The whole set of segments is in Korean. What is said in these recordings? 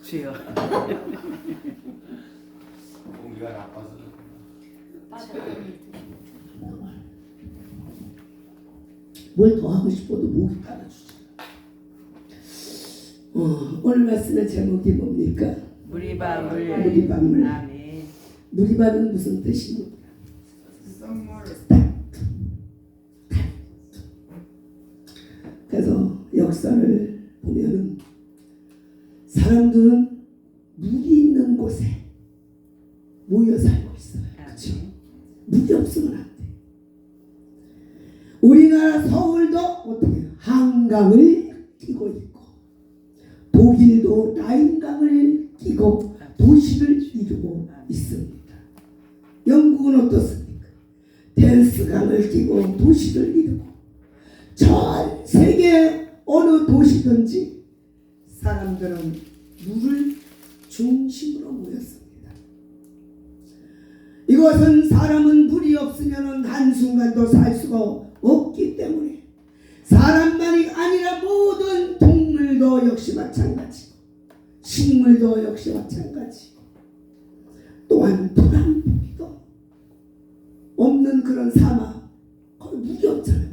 주여. 공기가 나빠서. 뭘 더 하고 싶어도 목이 깔아주지. 오늘 말씀의 제목이 뭡니까? 무리방울. 무리방울. 아멘. 무리방울은 무슨 뜻입니까? 그래서 역사를 보면은 사람들은 물이 있는 곳에 모여 살고 있어요. 그렇죠? 물이 없으면 안 돼. 우리나라 서울도 어떻게 한강을 끼고 있고, 독일도 라인강을 끼고 도시를 이루고 있습니다. 영국은 어떻습니까? 댄스강을 끼고 도시를 이루고, 전 세계 어느 도시든지 사람들은 물을 중심으로 모였습니다. 이것은 사람은 물이 없으면 한순간도 살 수가 없기 때문에, 사람만이 아니라 모든 동물도 역시 마찬가지고 식물도 역시 마찬가지고, 또한 토란포기도 없는 그런 사막, 거기 물이 없잖아요.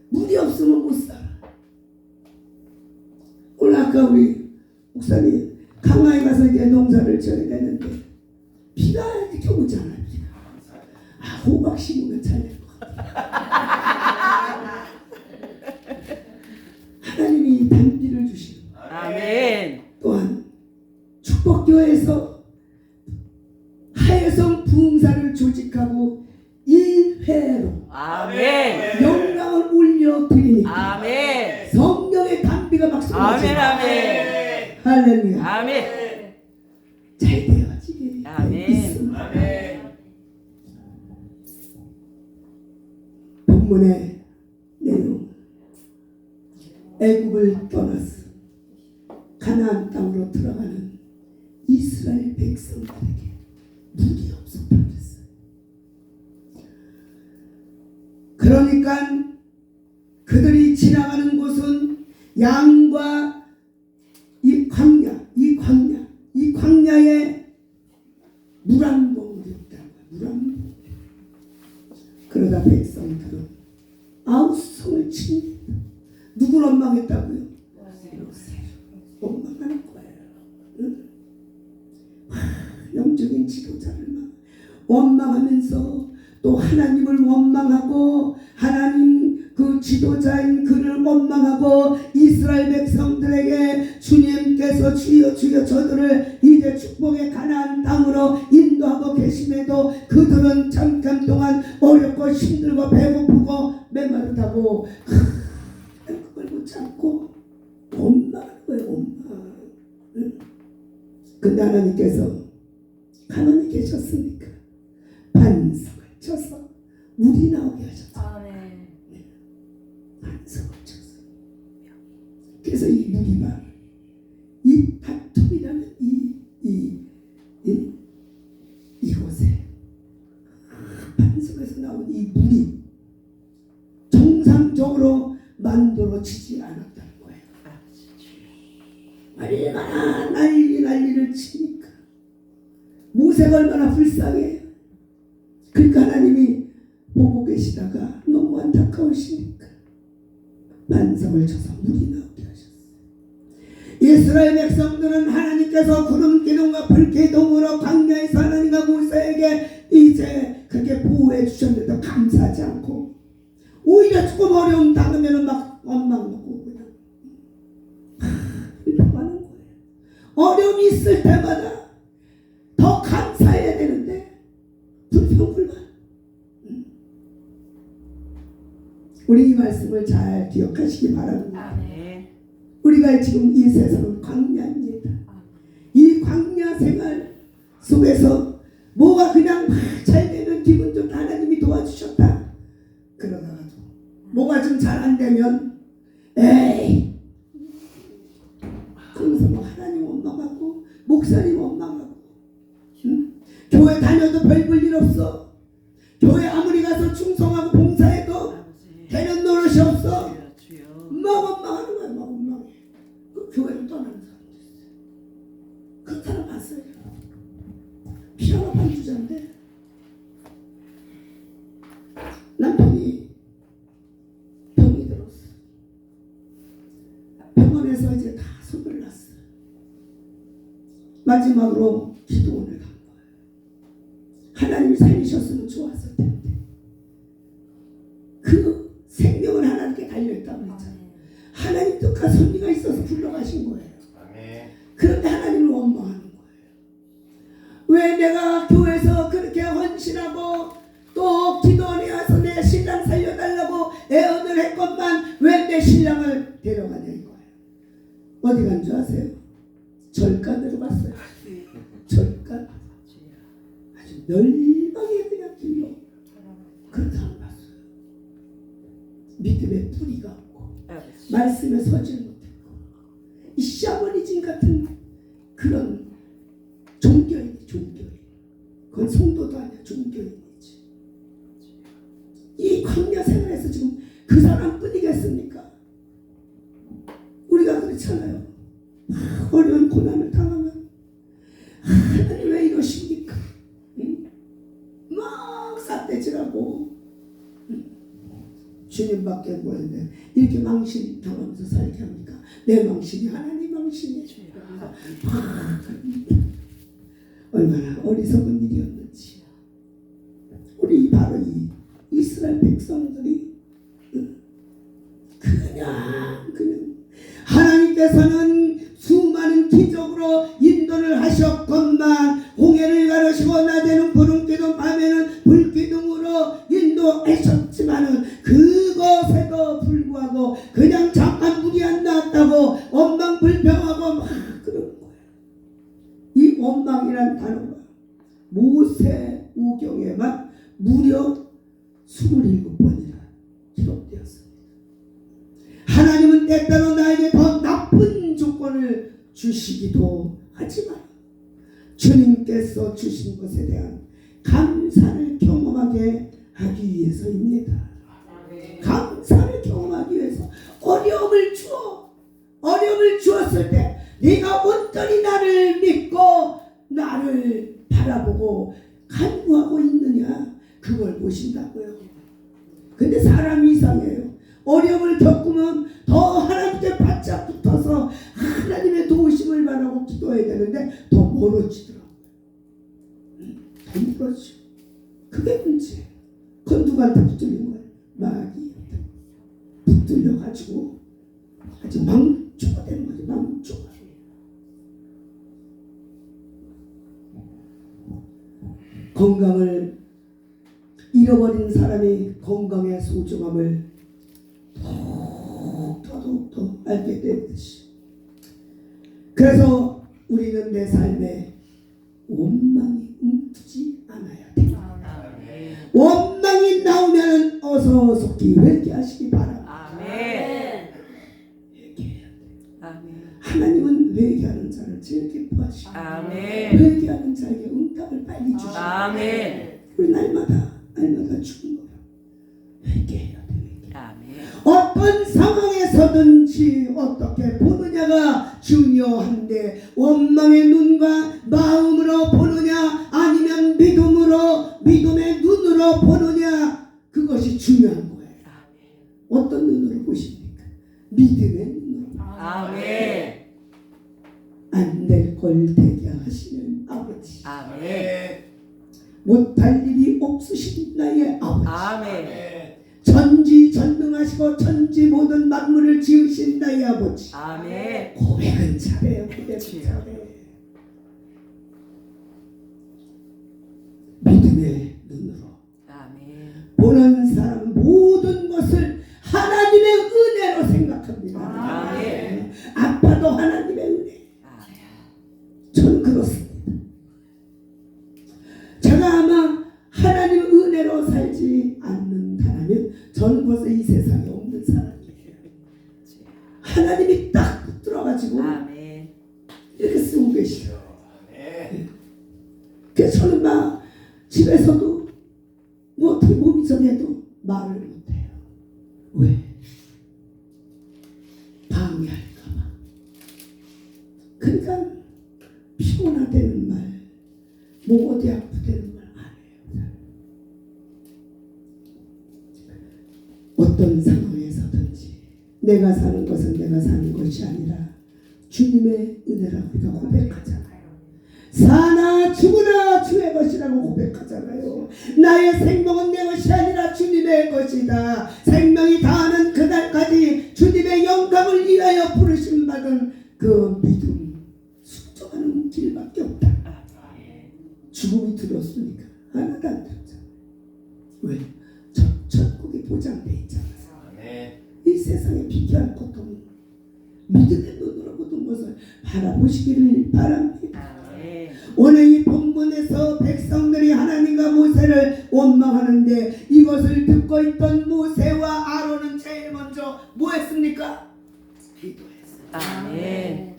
물이 없으면 못 살아. 오늘 아까 우리 목사님 강화에 가서 이제 농사를 지어야 되는데 비가 이렇게 오잖아요. 비가. 호박 심으면 잘 될 것 같아요. 하나님이 단비를 주시는 거예요. 아멘. 또한 축복교회에서 하여성 부흥사를 조직하고 1회로 아멘. 영광을 올려드리니까 아멘. 성령의 단비가 막 쏟아지고, 아멘. 아멘. 할렐루야, 아멘. 잘 되어지게 아멘. 믿습니다. 아멘. 본문의 내용, 애굽을 떠나서 가나안 땅으로 들어가는 이스라엘 백성들에게 물이 없었다 그랬어요. 그러니까 그들이 지나가는 곳은 양과 이 광야에 물 한 봉우리 없다는 거예요. 물 한 봉우리. 그러다 백성들은 아우성을 칩니다. 누굴 원망했다고요? 원망하는 거예요. 응? 영적인 지도자를 막 원망하면서 또 하나님을 원망하고, 하나님 그 지도자인 그를 원망하고, 이스라엘 백성들에게 주님께서 주여 주여 저들을 이제 축복의 가나안 땅으로 인도하고 계심에도 그들은 잠깐 동안 어렵고 힘들고 배고프고 메마르다고 그걸 못 참고 원망하는 거예요. 원망. 근데 하나님께서 가만히 계셨으니까 반석을 쳐서 물이 나오게 하셨어요. 반석을 쳐서. 그래서 이 물이가 이 바툼이라는 이곳에 반석에서 나온 이 물이 정상적으로 만들어지지 않았다는 거예요. 얼마나 난리를 치니까 모세가 얼마나 불쌍해요. 그러니까 하나님이 보고 계시다가 너무 안타까우시니까 반석을 쳐서 물이 나오게 하셨어요. 이스라엘 백성들은 하나님께서 구름 기둥과 불 기둥으로 광야에서 하나님과 모세에게 이제 그렇게 보호해 주셨는데도 감사하지 않고, 오히려 조금 어려움 당하면 막 원망하고 그냥 불평하는 거예요. 어려움이 있을 때마다 더 감사해야 되는데 불평불만. 우리 이 말씀을 잘 기억하시기 바랍니다. 우리가 지금 이 세상은 광야입니다. 이 광야 생활 속에서 뭐가 그냥 막 잘 되면 기분 좋다, 하나님이 도와주셨다. 그러다가도 뭐가 좀 잘 안 되면 에이, 그러면서 뭐 하나님 원망하고 목사님 원망하고, 교회 다녀도 별 볼 일 없어. 교회 아무리 가서 충성하고 봉사해도 되는 노릇이 없어. 막 원망하는 거야. 막 원망해. 그 교회를 떠나는 사람도 있어요. 갔어요. 피아노 반주자인데 남편이 병이 들었어. 병원에서 이제 다 손을 놨어. 마지막으로 기도원을 간 거예요. 하나님이 살리셨으면 좋았을 텐데 그 생명은 하나님께 달려있다고 했잖아요. 하나님 뜻과 섭리가 있어서 불러가신 거예요. 그런데 하나님을 원망하는 거예요. 왜 내가 교회에서 그렇게 헌신하고 또 기도원에 와서 내 신랑 살려달라고 애원을 했건만 왜 내 신랑을 데려가냐 이거예요. 어디 간 줄 아세요? 절간으로 갔어요. 절간. 아주 널방에 그냥 길로 그렇게 안 갔어요. 믿음의 뿌리가 없고 말씀에 서질 못했고 이 샤머니즘 같은 그런 종교인이 종교인. 그건 성도도 아니야. 종교인이지. 이 광야 생활에서 지금 그 사람뿐이겠습니까? 우리가 그렇잖아요. 어려운 고난을 당하면 하나님 왜 이러십니까? 막 삿대질하고 주님밖에 모르는데 이렇게 망신 당하면서 살게 합니까? 내 망신이 하나님 망신이에요. 얼마나 어리석은 일이었는지. 우리 바로 이 이스라엘 백성들이 그냥 하나님께서는 수많은 기적으로 인도를 하셨건만 홍해를 가르시고 낮에는 구름기둥 밤에는 불기둥으로 인도하셨지만은 그것에도 불구하고 그냥 잠깐 물이 안 나왔다고 원망불평하고 막 그런 거예요. 이 원망이란 단어가 모세오경에만 무려 27번이나 기록되었습니다. 하나님은 때때로 나에게 더 나쁜 조건을 주시기도 하지만 주님께서 주신 것에 대한 감사를 경험하게 하기 위해서입니다. 감사를 경험하기 위해서 어려움을 주었을 때 네가 온전히 나를 믿고 나를 바라보고 간구하고 있느냐 그걸 보신다고요. 근데 사람이 이상해요. 어려움을 겪으면 더 하나님께 바짝 붙어서 하나님의 도우심을 바라고 기도해야 되는데 더 멀어지더라고요. 더 멀어져. 그게 문제예요. 그건 누구한테 붙들린 거예요? 마귀한테 붙들려가지고 아주 망조가 되는 거죠. 망조가. 건강을 잃어버린 사람이 건강의 소중함을 더욱더 알게 되듯이 그래서 우리는 내 삶에 원망이 움트지 않아야 돼요. 원망이 나오면 어서 속히 회개하시기 바랍니다. 회개해야 돼요. 하나님은 회개하는 자를 제일 기뻐하시고 회개하는 자에게 응답을 빨리 주시고 우리 날마다 죽은 거예요. 회개해야 돼요. 어떤 상황에서든지 어떻게 보느냐가 중요한데 원망의 눈과 마음으로 보느냐 아니면 믿음의 눈으로 보느냐 그것이 중요한 거예요. 어떤 눈으로 보십니까? 믿음의 눈으로. 안 될 걸 되게 하시는 아버지. 못할 일이 없으신 나의 아버지. 전지전능하시고 천지 모든 만물을 지으신 나의 아버지. 고백은 잘해요. 고백은 잘해. 믿음의 눈으로 보는 사람 모든 것을 하나님의 은혜로 생각합니다. 아파도 하나님의 은혜. 저는 그렇습니다. 제가 아마 하나님의 은혜로 살지 않는다면 저는 벌써 이 세상에 없는 사람이에요. 하나님이 딱 붙들어가지고 이렇게 쓰고 계시죠. 그래서 저는 막 집에서도 뭐 어떻게 몸이 정해도 말을 못해요. 왜? 방해할까봐. 그러니까 피곤하다는 말, 뭐 어디 아프다는 말 안 해요. 어떤 상황에서든지 내가 사는 것은 내가 사는 것이 아니라 주님의 은혜라고 우리가 고백하잖아요. 사나 죽으나 주의 것이라고 고백하잖아요. 나의 생명은 내 것이 아니라 주님의 것이다. 생명이 다하는 그날까지 주님의 영광을 위하여 부르심 받은 그 믿음, 숙적하는 길밖에 없다. 죽음이 들었으니까 하나도 안 들었잖아. 왜? 천국이 보장돼 있잖아요. 이 세상에 비교할 것도 없는 믿음의 눈으로 모든 것을 바라보시기를 바랍니다. 오늘 이 본문에서 백성들이 하나님과 모세를 원망하는데 이것을 듣고 있던 모세와 아론은 제일 먼저 뭐 했습니까? 기도했어요. 아멘.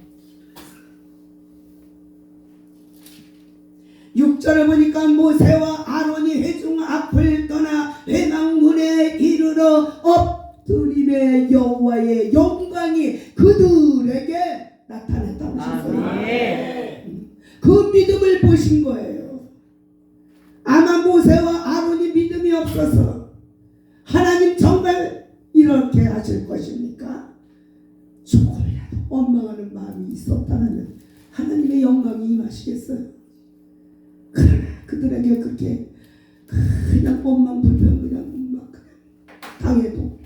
6절을 보니까 모세와 아론이 회중 앞을 떠나 회막문에 이르러 엎드림에 여호와의 영광이 그들에게 나타났다고 하셨어요. 그 믿음을 보신 거예요. 아마 모세와 아론이 믿음이 없어서 하나님 정말 이렇게 하실 것입니까? 조금이라도 원망하는 마음이 있었다면 하나님의 영광이 임하시겠어요? 그러나 그들에게 그렇게 그냥 원망 불평 그냥 막 당해도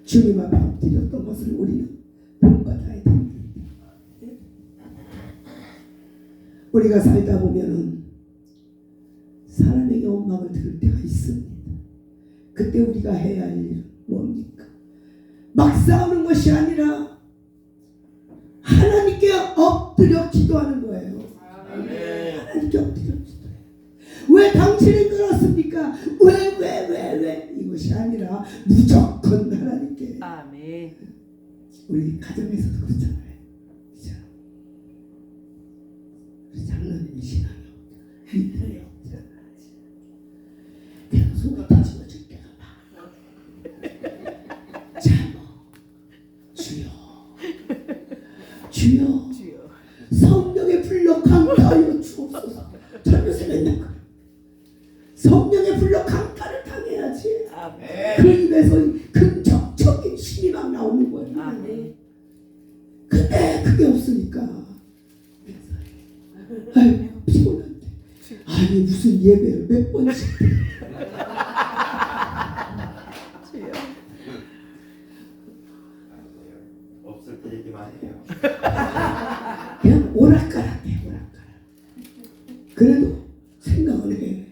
주님 앞에 엎드렸던 것을 우리는 본받아야 됩니다. 우리가 살다 보면은 사람에게 원망을 들을 때가 있습니다. 그때 우리가 해야 할 일은 뭡니까? 막 싸우는 것이 아니라 하나님께 엎드려 기도하는 거예요. 하나님께 엎드려 기도해요. 왜 당신은 그렇습니까? 왜 이것이 아니라 무조건 하나님께. 아멘. 우리 가정에서도 그렇잖아요. 그렇죠? 우리 장로님이 신앙이 믿음이 없잖아요. 그냥 속이 터지워질 때가 많아. 자모 주여 성령의 불로 강타하여 주옵소서. 저녁에 맨날 그래. 성령의 불로 강타를 당해야지. 아멘. 그 입에서 긍정적인 힘이 막 나오는 거예요. 아멘. 근데 그게 없으니까 아유 피곤한데 아니 무슨 예배를 몇 번씩 없을 때 얘기 많이 해요. 그냥 오락가락해 오락가락. 그래도 생각을 해.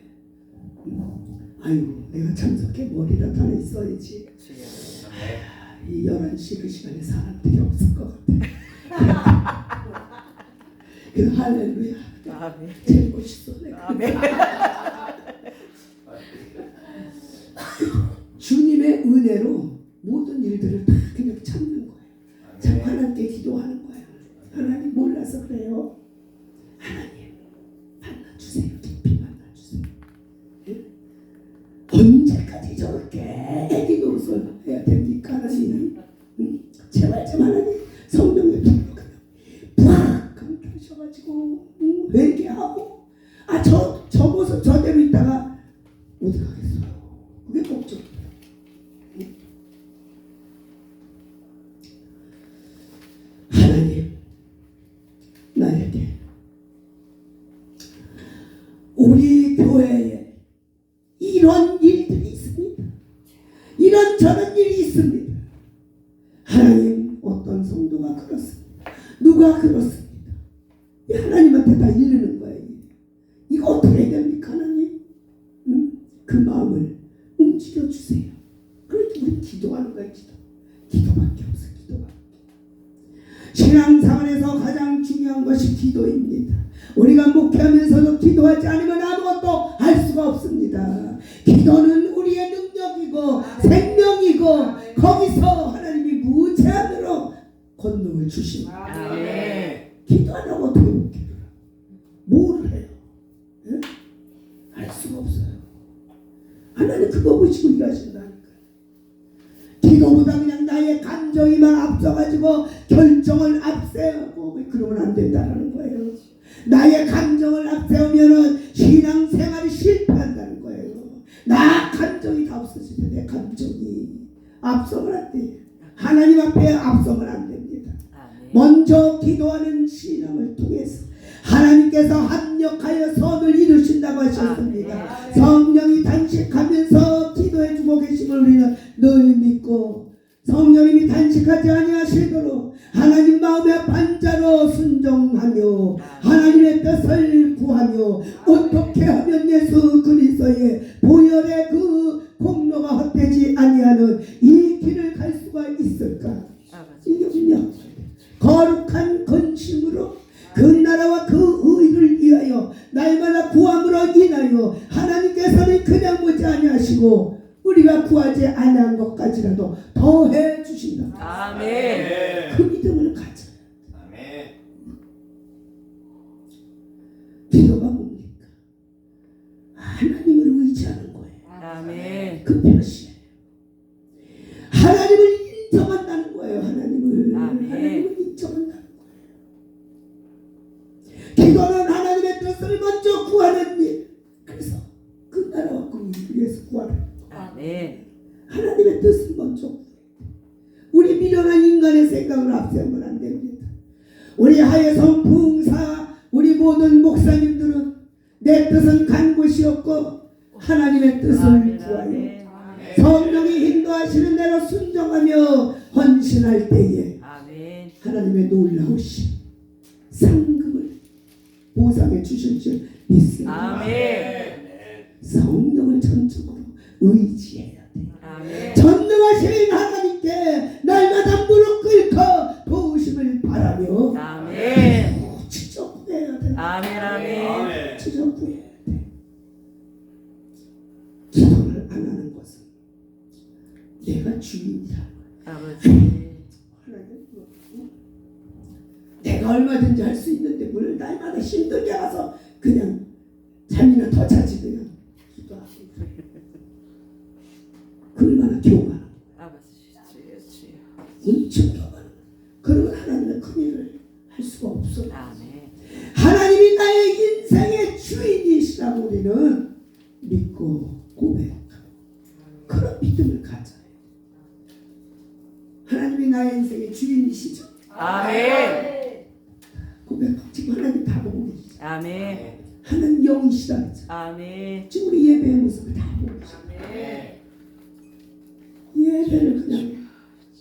아이고 내가 참석해 머리라도 하나 있어야지. 이 11시 그 시간에 사람들이 없을 것 같아. 그 할렐루야. 아멘. 제일 멋있어 내가. 아멘. 주님의 은혜로 모든 일들을 다 그냥 참는 거예요. 참 하나님께 기도하는 거예요. 하나님 몰라서 그래요. 하나님 만나주세요. 깊이 만나주세요. 예? 언제까지 저렇게 애기 노릇을 해야 됩니까? 하나님 제발 좀 하나님 성령의 불로 그냥 팍 강타하셔가지고 회개하고 저 모습 저대로 있다가 어디 가겠어요. 그게 걱정이에요. 하나님 나에게 우리 교회에 이런 일들이 있습니다. 이런 저런 일이 있습니다. 하나님 어떤 성도가 그렇습니다. 누가 그렇습니다. 하나님한테 다 이르는 거예요. 이거 어떻게 해야 됩니까 하나님? 그 마음을 움직여 주세요. 그렇게 우리 기도하는 거예요. 기도밖에 없어. 기도밖에. 신앙생활에서 가장 중요한 것이 기도입니다. 우리가 목회하면서도 기도하지 않으면 아무것도 할 수가 없습니다. 기도는 우리의 능력이고 생명이고 거기서 하나님이 무제한으로 권능을 주십니다. 기도하려고 어떻게 목회를 뭘 해요? 예? 할 수가 없어요. 하나님 그거 보시고 일하신다니까. 기도보다 그냥 나의 감정이만 앞서가지고 결정을 앞세우고 그러면 안 된다는 거예요. 나의 감정을 앞세우면은 신앙생활이 실패한다는 거예요. 나 감정이 다 없어질 때 내 감정이 앞서면 안 돼. 하나님 앞에 앞서면 안 됩니다. 먼저 기도하는 신앙을 통해서 하나님께서 합력하여 선을 이루신다고 하셨습니다. 성령이 단식하면서 기도해주고 계심을 우리는 늘 믿고 성령님이 단식하지 아니하시도록 하나님 마음의 반자로 순종하며 하나님의 뜻을 구하며 어떻게 하면 예수 그리스도의 보혈의 그 공로가 헛되지 아니하는 이 길을 갈 수가 있을까? 이거는요 거룩한 건심으로 그 나라와 그 의를 위하여 날마다 구함으로 인하여 하나님께서는 그냥 보지 아니하시고 우리가 구하지 아니한 것까지라도 더해 주신다. 아멘. 그 믿음을 가져. 아멘. 기도가 뭡니까? 하나님을 의지하는 거예요. 아멘. 그 표시예요. 하나님을 인정한다는 거예요. 하나님을. 아멘. 하나님을 인정한다는 거예요. 기도는 하나님의 뜻을 먼저 구하는 일. 그래서 그 나라와 그 일을 위해서 구하는 아멘. 하나님의 뜻을 먼저 우리 미련한 인간의 생각을 앞세우면 안 됩니다. 우리 하예성 부흥사 우리 모든 목사님들은 내 뜻은 간 곳이 없고 하나님의 뜻을 구하여 성령이 인도하시는 대로 순종하며 헌신할 때에 하나님의 놀라우신 상급을 보상해 주실 줄 믿습니다. 아멘. 성령을 전적으로 의지해야 돼요. 아멘. 전능하신 하나님께 날마다 무릎 꿇고 도우심을 바라며 아멘. 지적 구해야 돼. 아멘. 아멘. 지적 구해야 돼. 기도를 안 하는 것은 내가 주인이라는 거야. 아버지. 내가 얼마든지 할 수 있는데 뭘 날마다 힘들게 가서 그냥 잠이나 더 자지 그냥 기도하고 그 얼마나 교만한 아버지. 주여. 엄청 교만한 그러면 하나님의 큰 일을 할 수가 없어요. 아멘. 하나님이 나의 인생의 주인이시라고 우리는 믿고 고백하고 그런 믿음을 가져요. 하나님이 나의 인생의 주인이시죠. 아멘. 고백하고 지금 하나님 다 보고 계시죠. 아멘. 하나님 영이시다 그랬죠. 아멘. 지금 우리 예배의 모습을 다 보고 계시죠. 예배를 그냥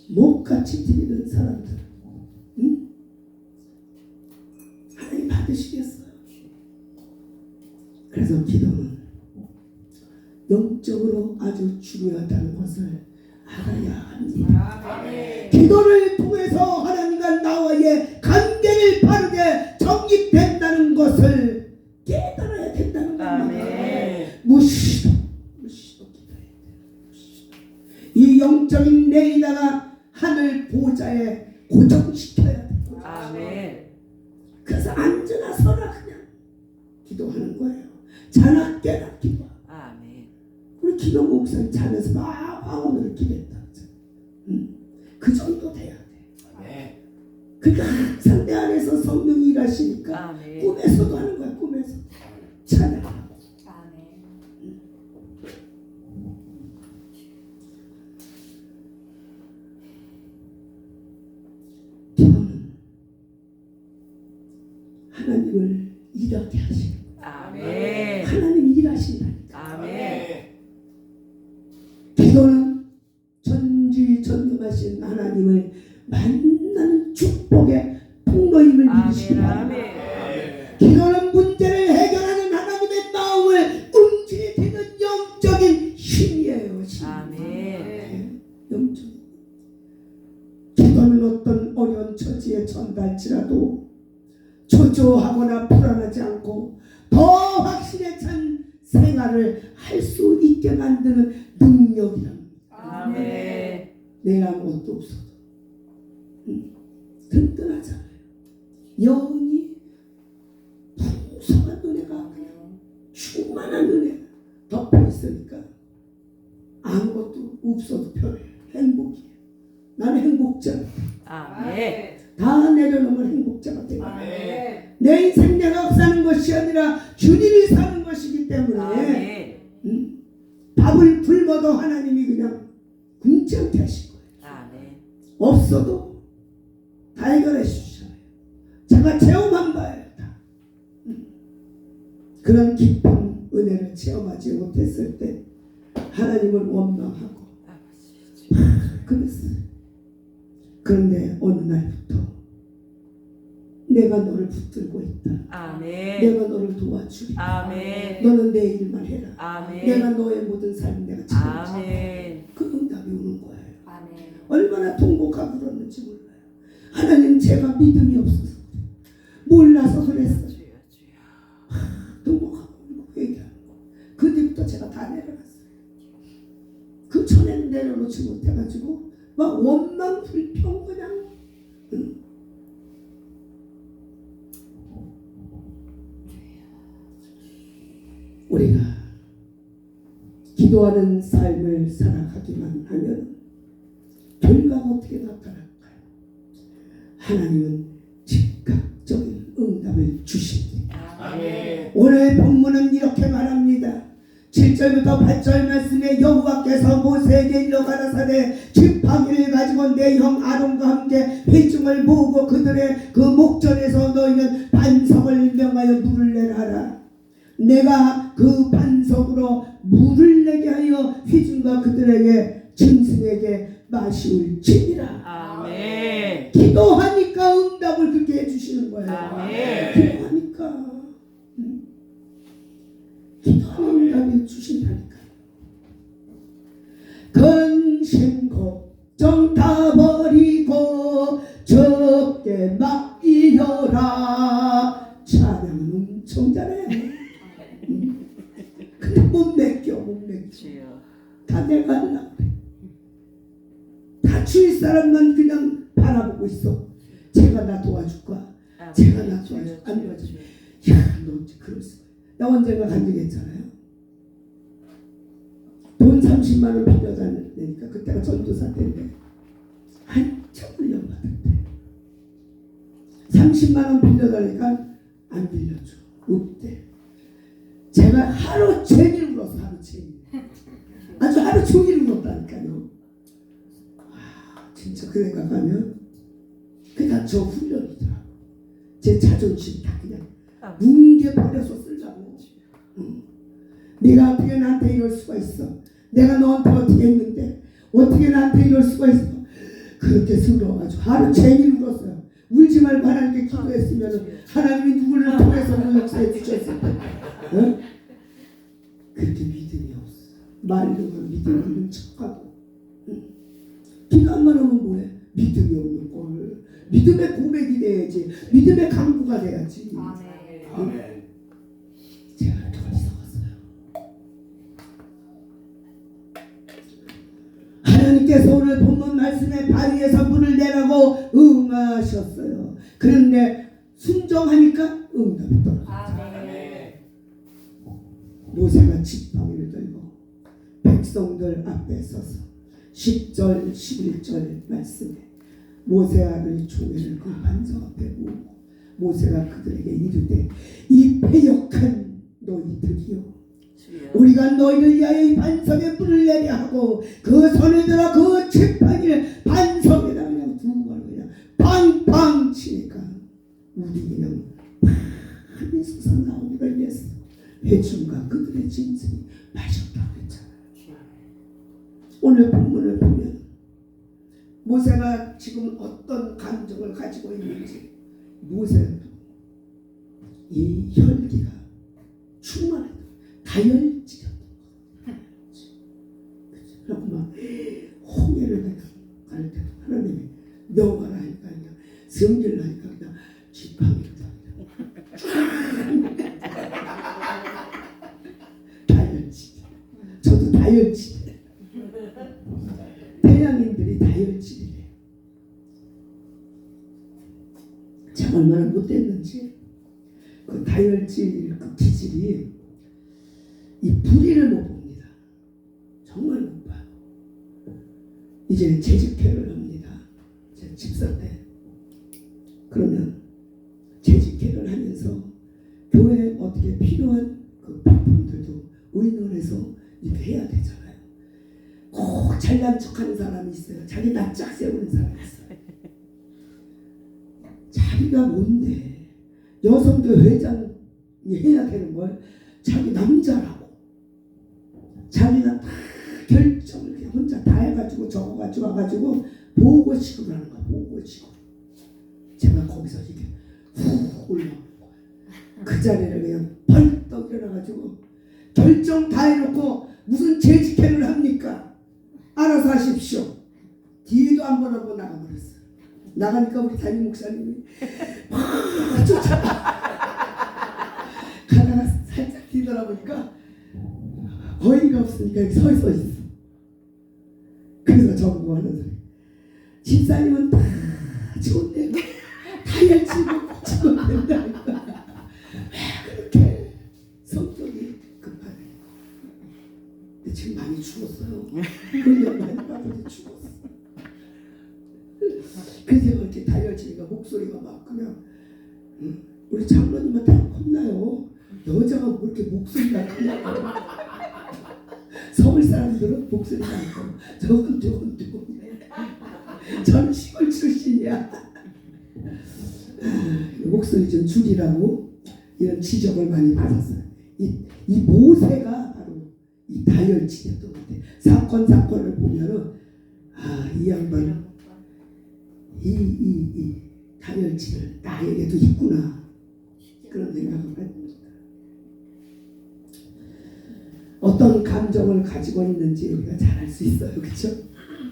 목같이 드리는 사람들 응? 하나님 받으시겠어요. 그래서 기도는 영적으로 아주 중요하다는 것을 알아야 합니다. 기도를 통해서 하나님과 나와의 관계를 바르게 정립된다는 것을 깨달아야 된다는 겁니다. 무시도 기도해야 돼요. 이 영적인 레이다가 하늘 보좌에 고정시켜야 돼요. 아멘. 그래서 앉으나 서나 그냥 기도하는 거예요. 자나 깨나 기도. 아멘. 우리 김영국 목사님 자면서 막 방언으로 기도했다. 그 정도 돼야 돼. 그러니까 항상 내 안에서 성령이 일하시니까 아멘. 꿈에서도 하는 거야. 꿈에서 찬양하고. 기도는 하나님을 일하게 하시는 거야. 아멘. 하나님이 일하신다니까. 아멘. 기도는 전지전능하신 하나님을 만나는 축복의 통로임을 믿으시기 바랍니다. 기도는 문제를 해결하는 하나님의 마음을 움직이는 영적인 힘이에요. 힘. 아멘. 영적인. 기도는 어떤 어려운 처지에 처할지라도 초조하거나 불안하지 않고 더 확신에 찬 생활을 할 수 있게 만드는 능력이랍니다. 아멘. 내가 아무것도 없어도 든든하잖아요. 영이 풍성한 은혜가 충만한 은혜가 덮여 있으니까 아무것도 없어도 편해. 행복이에요. 나는 행복자. 아멘. 다 내려놓으면 행복자가 돼요. 아멘. 내 인생 내가 것이 아니라 주님이 사는 것이기 때문에 아멘. 밥을 굶어도 하나님이 그냥 굶지 않게 하실 거예요. 아멘. 없어도 다 해결해 주시잖아요. 제가 체험한 바예요. 다. 그런 깊은 은혜를 체험하지 못했을 때 하나님을 원망하고 그랬어요. 그런데 어느 날부터 내가 너를 붙들고 있다. 아멘. 내가 너를 도와주리라. 아멘. 너는 내 일만 해라. 아멘. 내가 너의 모든 삶 내가 책임지리라. 아멘. 그 응답이 오는 거예요. 아멘. 얼마나 통곡하고 그러는지 몰라요. 하나님 제가 믿음이 없어서 그래요. 몰라서 그랬어요. 주여 주여. 통곡하고 얘기하는 거. 그 뒤부터 제가 다 내려갔어요. 그 전에는 내려놓지 못해가지고 막 원망 불평 그냥 우리가 기도하는 삶을 살아가기만 하면 결과가 어떻게 나타날까요? 하나님은 즉각적인 응답을 주십니다. 아멘. 오늘 본문은 이렇게 말합니다. 7절부터 8절 말씀에 여호와께서 모세에게 일러 가라사대 지팡이를 가지고 내 형 아론과 함께 회중을 모으고 그들의 그 목전에서 너희는 반석을 명하여 물을 내라 하라. 내가 그 반석으로 물을 내게 하여 회중과 그들에게 짐승에게 마시울지니라. 아멘. 기도하니까 응답을 그렇게 해주시는 거예요. 아멘. 기도하니까 기도하는 응답을 주신다니까요. 근심 걱정 다 버리고 적게 맡기어라. 찬양은 엄청 잘해. 근데 못 맡겨. 주여. 다 내가 하려고 그래. 다 주위 사람만 그냥 바라보고 있어. 제가 나 도와줄까? 제가 나 도와줄까? 안 도와줘. 야, 너 어째 그럴 수가. 나 언젠가 간 적이 있잖아요. 돈 30만 원 빌려달라니까 그때가 전도사 때인데 한참 훈련받을 때 30만 원 빌려달라니까 안 빌려줘. 없대. 제가 하루 종일 울어서 하루 종일. 아주 하루 종일 울었다니까요. 진짜 그 애가 가면 그게 다 저 훈련이더라고. 제 자존심 다 그냥 뭉개버려서 쓰려고. 네가 어떻게 나한테 이럴 수가 있어. 내가 너한테 어떻게 했는데 어떻게 나한테 이럴 수가 있어. 그렇게 슬퍼가지고 하루 종일 울었어요. 울지 말고 하나님께 기도했으면 하나님이 누구를 통해서 역사해 주셨을 텐데. 어? 그렇게 믿음이 없어. 말로만 믿음이 있는 척하고. 기도만 하면 뭐해? 믿음이 없는 걸. 믿음의 고백이 돼야지. 믿음의 강구가 돼야지. 아멘. 아멘. 제가 이렇게 적었어요. 하나님께서 오늘 본문 말씀에 바위에서 물을 내라고 응하셨어요. 그런데 순종하니까 응답이 떨어졌어요. 아멘. 모세가 지팡이를 들고 백성들 앞에 서서 10절 11절 말씀에 모세아를 조회를 그 반석 앞에 모으고 모세가 그들에게 이르되 이 패역한 너희들이요 우리가 너희를 위하여 이 반석에 불을 내려 하고 그 손에 들어 그 지팡이를 반석에다 그냥 두고 그냥 팡팡 치니까 우리 그냥 많이 솟아나오기를 위해서 회중과 그들의 짐승이 마셨다고 했잖아요. 오늘 본문을 보면 모세가 지금 어떤 감정을 가지고 있는지 모세는 이 혈기가 충만했다. 다혈질이었던 거예요. 그래서 막 홍해를 내가 갈 때도 하나님이 명하라 하니까 그냥 성질을 하니까 그냥 지팡이를 다혈질. 저도 다혈질. 태양인들이 다혈질이래요. 참 얼마나 못됐는지 그 다혈질 그 기질이 이 불의를 못 봅니다. 정말 못 봐요. 이제 재직회를 합니다. 제 집사 때. 그러면 재직회를 하면서 교회 어떻게 필요한 그 부품들도 의논해서 이렇게 해야 되잖아요. 꼭 잘난 척하는 사람이 있어요. 자기 낯짝 세우는 사람이 있어요. 자기가 뭔데 여성교 회장이 해야 되는 걸 자기 남자라고 자기가 다 결정을 그냥 혼자 다 해가지고 적어가지고 와가지고 보고식으로 하는 거야. 보고식으로. 제가 거기서 이렇게 훅 올라오는 거야. 그 자리를 그냥 벌떡 일어나가지고 결정 다 해놓고 무슨 재직회를 합니까? 알아서 하십시오. 뒤도 한 번 하고 나가버렸어. 나가니까 우리 담임 목사님이 막 쫓아가. 가다가 살짝 뒤돌아보니까 어이가 없으니까 여기 서 있어. 그래서 저보고 하는 소리. 집사님은 다 좋은데 다이어트고 고치면 된다니까. 왜 그렇게 성격이 급하네. 근데 지금 많이 죽었어요. 그냥 많이 빠져서 죽었어. 그래서 이렇게 다이어트니까 목소리가 막 그냥 우리 장로님한테 혼나요. 여자가 뭐 이렇게 목소리가 크냐고. 서울 사람들은 목소리가 안 커. 저건 저는 시골 출신이야. 목소리 좀 줄이라고 이런 지적을 많이 받았어요. 이 모세가 바로 이 다혈질이었던 것 같아요. 사건을 보면은 이 양반은 이 다혈질을 나에게도 있구나 그런 생각을 합니다. 어떤 감정을 가지고 있는지 우리가 잘 알 수 있어요. 그렇죠?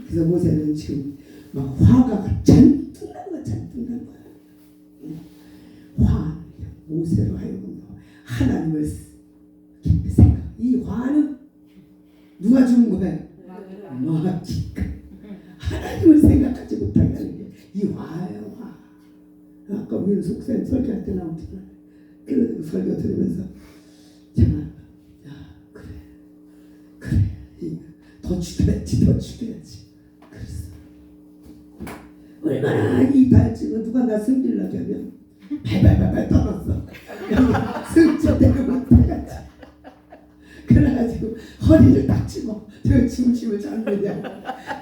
그래서 모세는 지금 막 화가 잔뜩 난 거야. 화, 모세로 하여금 하나님을 깊이 생각. 이 화는 누가 주는 거예요? 마귀가. 하나님을 생각하지 못하게 하는 게 이 화예요. 화. 아까 우리는 속셈 설교할 때 나오잖아요. 그 설교 들으면서 제가 그래 더 죽여야지 그랬어. 얼마나 이 다혈질은 누가 나 승질나게 하면 발발발발 떨었어. 승질대로 못해가지고 그래가지고 허리를 딱 치고 저 중심을 잡느냐고.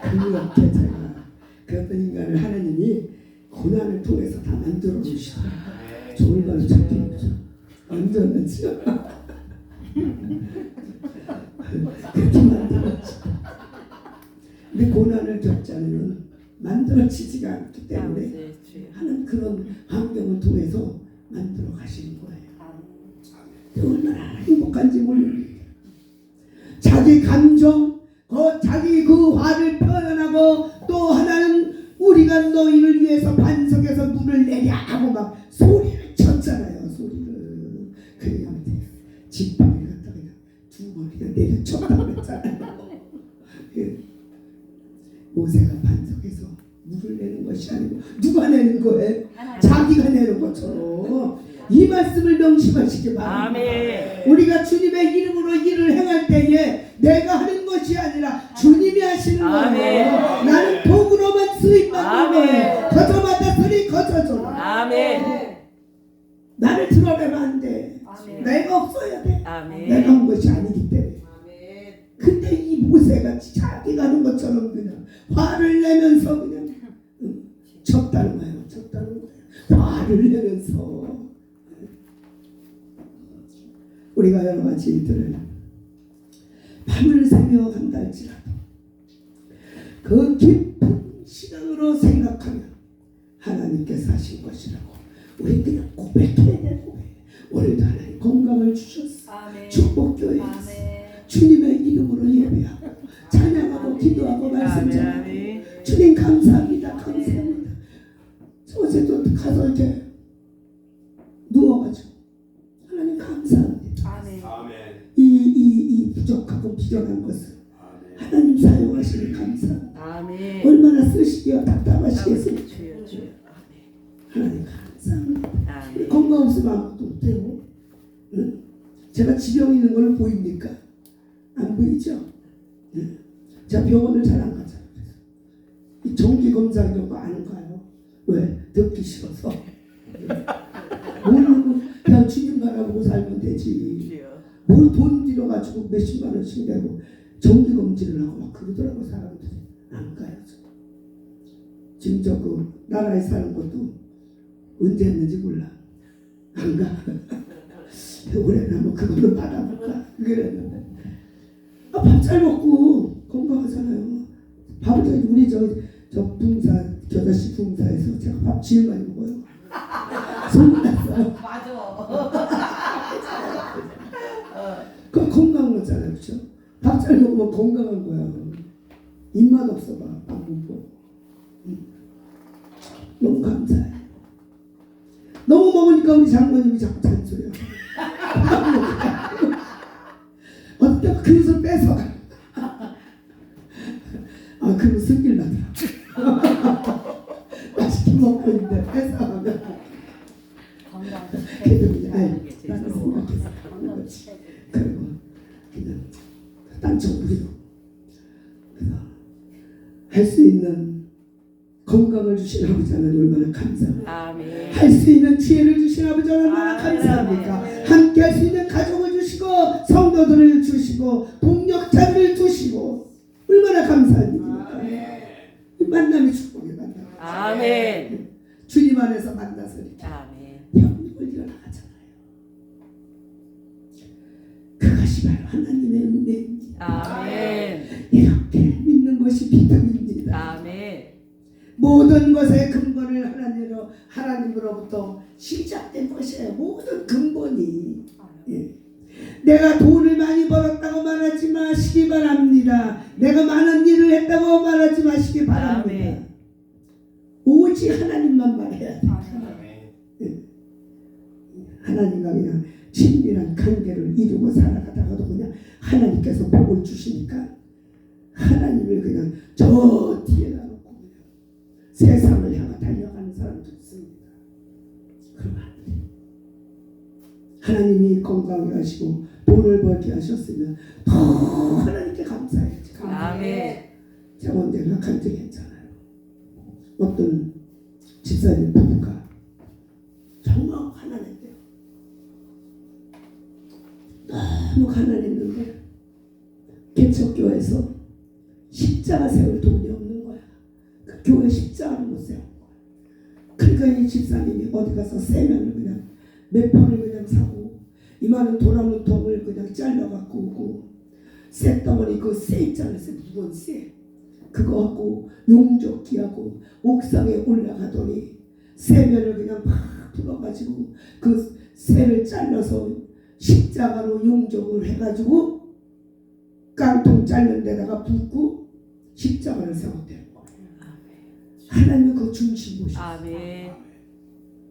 그렇게 제가 그랬던 인간을 하나님이 고난을 통해서 다 만들어 주시더라. 좋은 걸 찾기 완전하죠. 그렇게 만들었지. 근데 고난을 겪지 않으면 만들어지지가 않기 때문에 하는 그런 환경을 통해서 만들어 가시는 거예요. 얼마나 행복한지 모릅니다. 자기 감정, 자기 그 화를 표현하고 또 하나는 우리가 너희를 위해서 반석에서 물을 내랴 하고 막 소리를 쳤잖아요. 소리를 그냥 지팡이를 갖다가 그냥 두 번이나 내려쳤다고 그랬잖아요. 모세가 반석에서 물을 내는 것이 아니고 누가 내는 거예요? 자기가 내는 것처럼 이 말씀을 명심하시기 바랍니다. 우리가 주님의 이름으로 일을 행할 때에 내가 하는 것이 아니라 주님이 하시는 거예요. 나는 도구로만 쓰임받는 거예요. 거저 맡았으니 거저 줘라. 나를 드러내면 안 돼. 내가 없어야 돼. 내가 한 것이 아니기 때문에. 근데 이 모세가 자기가 하는 것처럼 그냥 화를 내면서 그냥 쳤다는 거예요. 화를 내면서 우리가 여러 가지 일들을 밤을 새며 한다 할지라도 그 깊은 시간으로 생각하면 하나님께서 하신 것이라고 우리 그냥 고백해야 되는 거예요. 오늘도 하나님 건강을 주셨어. 축복교회 주님의 이름으로 예배하고 찬양하고 기도하고 말씀 전하고 주님 감사합니다. 어제도 가서 이제 누워가지고 하나님 감사합니다. 이 부족하고 비전한 것을 하나님 사용하시니 감사합니다. 얼마나 쓰시기와 답답하시겠습니까? 하나님 감사합니다. 건강 없으면 아무것도 못해요. 응? 제가 지병 있는 걸 보입니까? 안 보이죠? 응? 제가 병원을 잘 안 가잖아요. 이 정기 검사 이런 거 안 가요. 왜? 듣기 싫어서. 모르고 그냥 주님 말 나가보고 살면 되지. 주여. 뭘 돈 들여가지고 몇십만 원씩 내고 정기검진을 하고 막 그러더라고 사람들이. 안 가요. 지금 저 그 나라에 사는 것도 언제 했는지 몰라. 안 가. 올해는 뭐 그거를 받아볼까 그랬는데 밥 잘 먹고 건강하잖아요. 밥을 우리 저 붕사 겨자씨 붕사에서 제가 밥 제일 많이 먹어요. 소문났어요. 맞아. 그 건강한 거잖아요, 그렇죠? 밥 잘 먹으면 건강한 거야. 입맛 없어 봐, 밥 먹고. 너무 감사해. 너무 먹으니까 우리 장모님이 자꾸 잔소리야. 어떤 그릇을 뺏어가. 아, 그릇 승질 나더라. 맛있게 먹고 있는데 뺏어가면. 그래도 그냥 나는 생각해서 하는 거지. 그리고 그냥 딴청 부리고. 그래서 할 수 있는 건강을 주신 아버지 하나님 얼마나 감사합니다. 아멘. 할 수 있는 지혜를 주신 아버지 얼마나 감사합니까? 아멘. 함께 할 수 있는 가족을 주시고 성도들을 주시고 동력자들을 주시고 얼마나 감사한 일입니까? 이 만남이 축복의 만남. 아멘. 주님 안에서 만나서 이렇게 아멘. 형님을 일어나잖아요. 그것이 바로 하나님의 은혜입니다. 아멘. 이렇게 믿는 것이 믿음입니다. 아멘. 모든 것의 근본을 하나님으로부터 시작된 것이에요. 모든 근본이. 예. 내가 돈을 많이 벌었다고 말하지 마시기 바랍니다. 내가 많은 일을 했다고 말하지 마시기 바랍니다. 아멘. 오직 하나님만 말해야 돼. 아멘. 예. 하나님과 그냥 친밀한 관계를 이루고 살아가다가도 그냥 하나님께서 복을 주시니까 하나님을 그냥 저 뒤에다 놓고 그냥 세상을 향해 달려가는 사람도 있습니다. 그러면 안 돼. 하나님이 건강하게 하시고 돈을 벌게 하셨으면 더 하나님께 감사해야지. 아멘. 제가 언젠가 간 적이 있잖아요. 어떤 집사님 부부가 정말 가난했대요. 너무 가난했는데 개척교회에서 십자가 세울 돈이 없는 거야. 그 교회 십자가를 못 세운 거야. 그러니까 이 집사님이 어디 가서 세면을 그냥 몇 번을 그냥 사고 이만한 도라문통을 그냥 잘라갖고 오고 쇳덩어리 그 쇠 있잖아요. 무거운 쇠 그거 갖고 용접기하고 옥상에 올라가더니 세면을 그냥 막 풀어가지고 그 쇠를 잘라서 십자가로 용접을 해가지고 깡통 자른 데다가 붓고 십자가를 세웠대요. 하나님은 그 중심 보시고 아멘.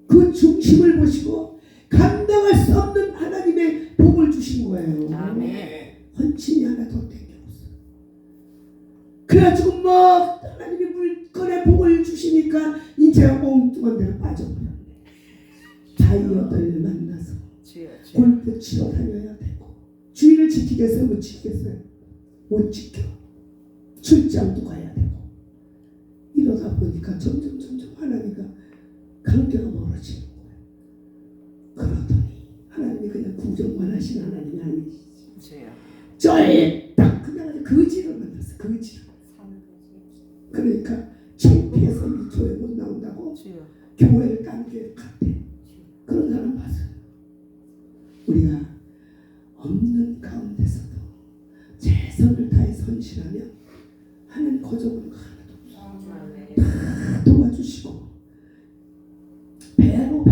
그 중심을 보시고 감당할 수 없는 하나님의 복을 주신 거예요. 아멘. 헌신이 하나 더 땡겨없어. 그래가지고 뭐 하나님이 물건에 복을 주시니까 이제 엉뚱한 데로 빠져버렸네. 다이어트를 만나서 주여. 주여. 골프 치러 다녀야 되고 주의를 지키겠어요? 못 지키겠어요? 못 지켜. 출장도 가야 되고 이러다 보니까 점점 하나님과 관계가 멀어지는 거예요. 그러더니 하나님이 그냥 구정만 하신 하나님이 아니시지. 주여. 쫄딱 그냥 거지를 만났어. 거지를. 그러니까 창피해서 이 교회 못 나온다고 주여. 교회를 딴 교회 갔대. 그런 사람 봤어요. 우리가 없는 가운데서도 최선을 다해 선실하면 하나님 거저보는 거 하나도 없어. 아멘. 다 도와주시고 배로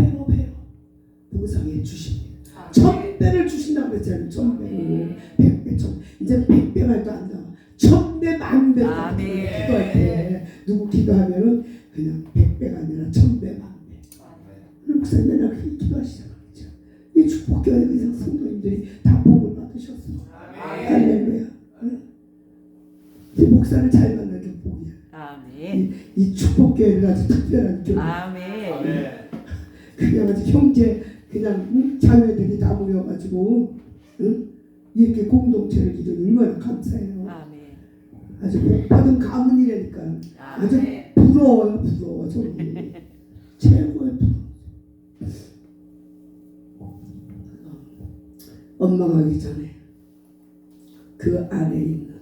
보상해 주십니다. 1000배를 주신다고 그랬잖아요. 1000배를 100배, 1000배. 이제 100배 말도 안 나와. 1000배, 만배. 아멘. 기도할 때 누구 기도하면은 그냥 100배가 아니라 1000배, 만배. 그럼 목사님 맨날 그렇게 기도하시잖아요. 그렇죠? 이 축복교회 그냥 성도님들이 다 복을 받으셨어. 할렐루야. 이 목사를 잘 만나는 게 복이야. 아멘. 이 축복교회는 아주 특별한 교회. 아멘. 그냥 아주 형제 그냥 자매들이 다 모여가지고 응? 이렇게 공동체를 이루니 얼마나 감사해요. 아멘. 아주 복 받은 가문이라니까. 아주 아멘. 부러워요. 저는 최고의 부러워. 엉망하기 전에 그 안에 있는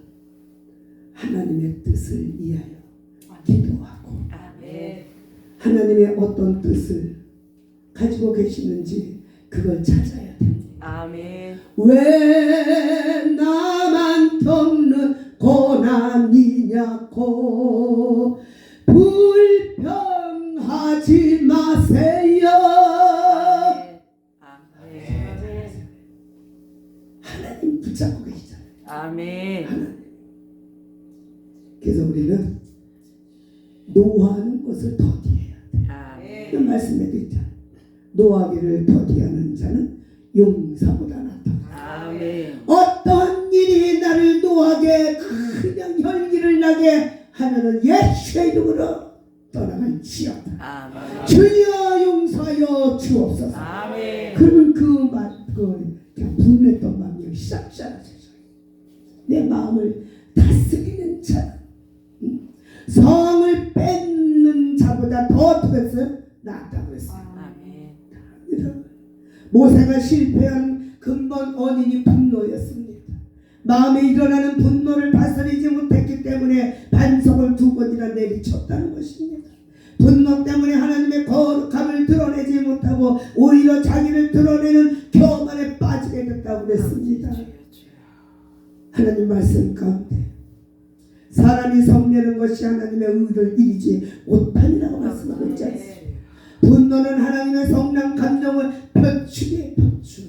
하나님의 뜻을 위하여 기도하고 하나님의 어떤 뜻을 가지고 계시는지 그걸 찾아야 됩니다. 아멘. 왜 나만 겪는 고난이냐고 불평하지 마세요. 하나님 붙잡고 계시잖아요. 아멘. 하나님. 그래서 우리는 노하는 것을 더디해야 돼. 그 말씀에도 있잖아요. 노하기를 더디하는 자는 용사보다 낫다. 아멘. 어떤 일이 나를 노하게 그냥 혈기를 나게 하면은 예수의 이름으로 떠나갈지어다. 아멘. 주여 용서하여 주옵소서. 아멘. 그러면 그냥 분냈던 마음이 싹 사라져요. 내 마음을 다스리는 자, 성을 뺏는 자보다 더 어떻게 했어요? 낫다고 그랬어요. 아멘. 모세가 실패한 근본 원인이 분노였습니다. 마음에 일어나는 분노를 다스리지 못했기 때문에 반석을 2번이나 내리쳤다는 것입니다. 분노 때문에 하나님의 거룩함을 드러내지 못하고 오히려 자기를 드러내는 교만에 빠지게 됐다고 그랬습니다. 하나님 말씀 가운데 사람이 성내는 것이 하나님의 의를 이기지 못하니라고 말씀하고 있지 않습니까? 분노는 하나님의 성난 감정을 표출해 표출.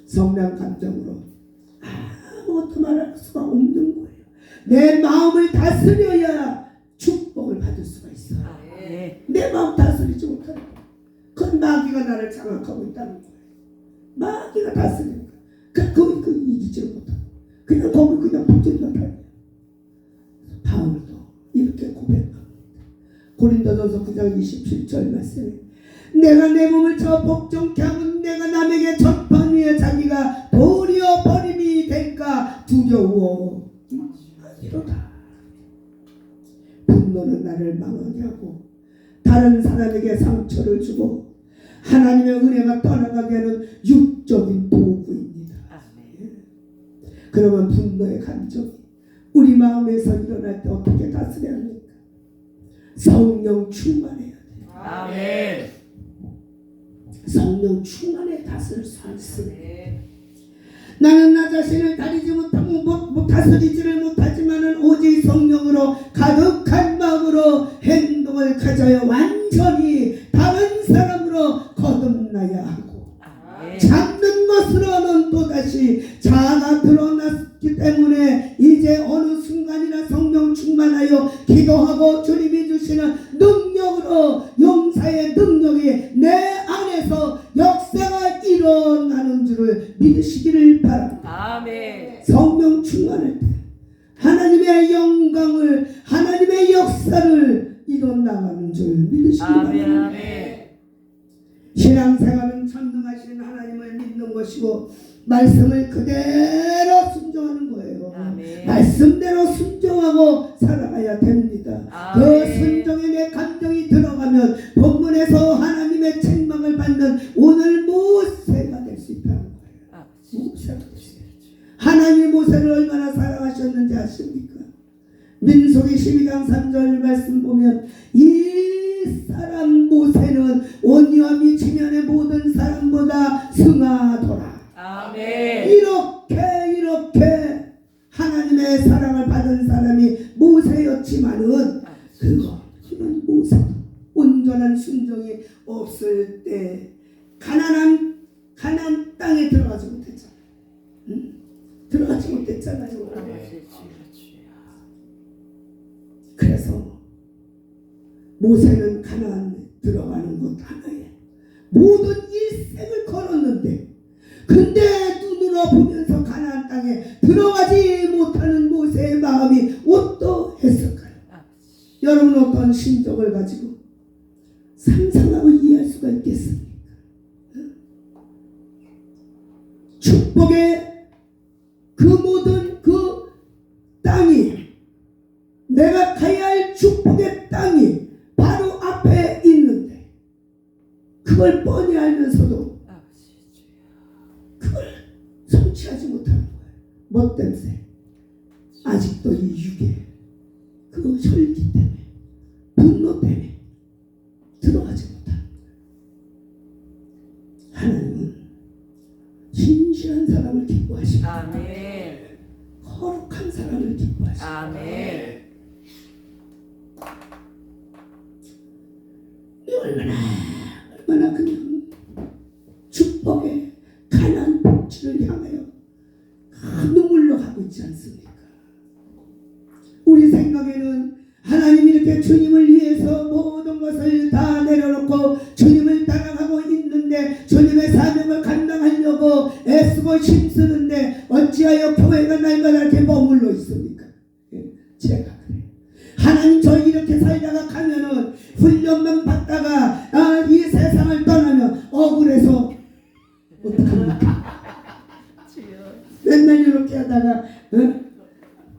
성난 감정으로 아무것도 말할 수가 없는 거예요. 내 마음을 다스려야 축복을 받을 수가 있어요. 내 마음 다스리지 못하는 거예요. 그건 마귀가 나를 장악하고 있다는 거예요. 마귀가 다스리는 거예요. 그 이기지 못하고 그냥 거기 그냥 붙들려 다녀요. 바울도 이렇게 고백합니다. 고린도전서 9장 27절 말씀에 내가 내 몸을 저 복종케 하면 내가 남에게 전판 위에 자기가 도리어 버림이 될까 두려워 이러다. 분노는 나를 망하게 하고 다른 사람에게 상처를 주고 하나님의 은혜가 떠나가게 하는 육적인 도구입니다. 그러면 분노의 감정이 우리 마음에서 일어날 때 어떻게 다스려야 합니까? 성령 충만해야 돼요. 아멘. 성령 충만에 다스릴 수 있습니다. 나는 나 자신을 다리지 못하고 다스리지를 못하지만은 오직 성령으로 가득한 마음으로 행동을 가져야 완전히 다른 사람으로 거듭나야 하고 잡는 것으로는 또다시 자아가 드러났기 때문에 이제 어느 순간이나 성령 충만하여 기도하고 주님이 주시는 능력으로 용사의 능력이 내 안에서 역사가 일어나는 줄을 믿으시기를 바랍니다. 아멘. 성령 충만할 때 하나님의 영광을 하나님의 역사를 일어나가는 줄 믿으시기 바랍니다. 아멘. 신앙생활은 전능하신 하나님을 믿는 것이고 말씀을 그대로 순종하는 거예요. 아멘. 말씀대로 순종하고 살아가야 됩니다. 아멘. 그 순종에 내 감정이 들어가면 본문에서 하나님의 책망을 받는 오늘 모세가 될 수 있다는 거예요. 모세가 될 수 있어요. 하나님이 모세를 얼마나 사랑하셨는지 아십니까? 민수기 12장 3절 말씀 보면 이 사람 모세는 온유와 미치면의 모든 사람보다 승하더라. 아멘. 이렇게 하나님의 사랑을 받은 사람이 모세였지만은 그는 모세 온전한 순종이 없을 때 가나안 땅에 들어가지 못했잖아요. 들어가지 못했잖아요. 그래서 모세는 가나안에 들어가는 것 하나에 모든 일생을 걸었는데 근데 눈으로 보면서 가나안 땅에 들어가지 못하는 모세의 마음이 어떠했을까요? 여러분 어떤 심정을 가지고 상상하고 이해할 수가 있겠습니까? 축복의 그 모든 그 땅이 내가 가야 할 축복의 땅이 바로 앞에 있는데 그걸 뻔히 알면서도 성취하지 못하는 거예요. 뭐 때문에? 아직도 이 육에 그 혈기 때문에, 분노 때문에 들어가지 못하는 거예요. 하나님은 신실한 사람을 기뻐하시고 아멘. 거룩한 사람을 기뻐하시고 아멘. 얼마나 그냥 축복의 가난 복지를 향하여 눈물로 가고 있지 않습니까? 우리 생각에는 하나님 이렇게 주님을 위해서 모든 것을 다 내려놓고 주님을 따라가고 있는데, 주님의 사명을 감당하려고 애쓰고 힘쓰는데 어찌하여 교회가 날마다 이렇게 머물러 있습니까? 제가 그래요. 하나님 저 이렇게 살다가 가면은 훈련만 받다가 이 세상을 떠나면 억울해서 어떡합니까? 맨날 이렇게 하다가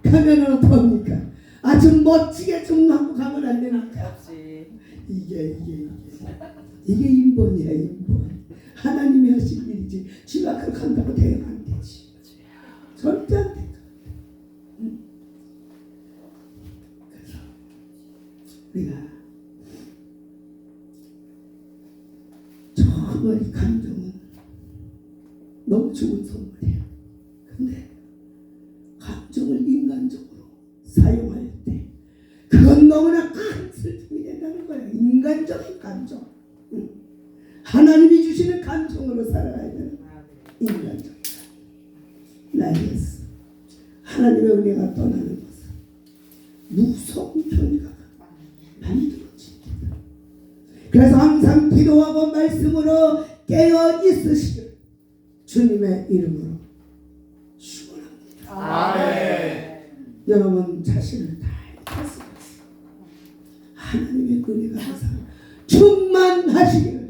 가면은 어떡합니까? 아주 멋지게 좀 하고 가면 안 됩니까? 이게 인본이야, 인본. 하나님이 하신 일이지 지가 그렇게 한다고 대응 안 되지. 절대 안 돼. 그래서 우리가 정말 이 감정은 너무 좋은 선물이에요. 근데 감정을 인간적으로 사용할 때 그건 너무나 큰 슬픔이 된다는 거예요. 인간적인 감정. 하나님이 주시는 감정으로 살아가야 되는 거예요. 인간적인 감정. 나 예수. 하나님의 은혜가 떠나는 것은 무서운 결과가 만들어집니다. 그래서 항상 기도하고 말씀으로 깨어 있으시길 주님의 이름으로 축원합니다. 아멘. 여러분 자신을 다 다스리세요. 하나님의 은혜가 항상 충만하시기를